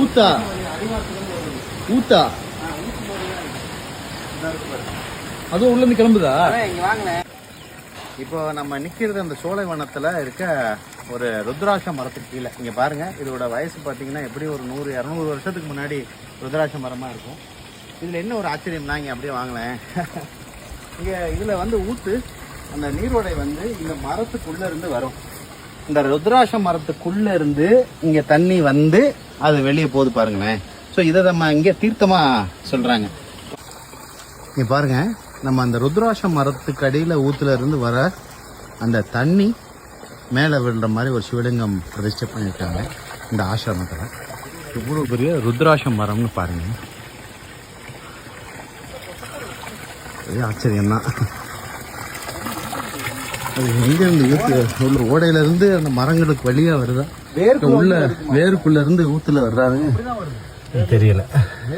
ஊத்தா ஊத்தா அதுவும் உள்ள இருந்து கிளம்புதா? இப்போ நம்ம நிக்கிறது அந்த சோலைவனத்துல இருக்க ஒரு ருத்ராட்ச மரத்துக்கு கீழே. இங்க பாருங்க, இதோட வயசு பாத்தீங்கன்னா எப்படி ஒரு 100-200 வருஷத்துக்கு முன்னாடி ருத்ராட்ச மரமா இருக்கும். இதுல என்ன ஒரு ஆச்சரியம்னா, இங்க அப்படியே வாங்கலேன், இங்க இதுல வந்து ஊத்து அந்த நீரோடை வந்து இந்த மரத்துக்குள்ள இருந்து வரும். இந்த ருத்ராட்ச மரத்துக்குள்ள இருந்து இங்க தண்ணி வந்து அது வெளியே போகுது பாருங்களேன். ஸோ இதை நம்ம இங்கே தீர்த்தமா சொல்றாங்க. இங்க பாருங்க, நம்ம அந்த ருத்ராட்ச மரத்துக்கு அடியில் ஊத்துல இருந்து வர அந்த தண்ணி மேலே விழுற மாதிரி ஒரு சிவலிங்கம் பிரதிஷ்டை பண்ணியிருக்காங்க இந்த ஆசிரமத்தில். இவ்வளோ பெரிய ருத்ராட்ச மரம்னு பாருங்க, ஆச்சரியம்தான். அது எங்கேருந்து உள்ள ஓடையில இருந்து அந்த மரங்களுக்கு வழியா வருதா, உள்ள வேருக்குள்ள இருந்து ஊத்துல வர்றாருன்னு தெரியல.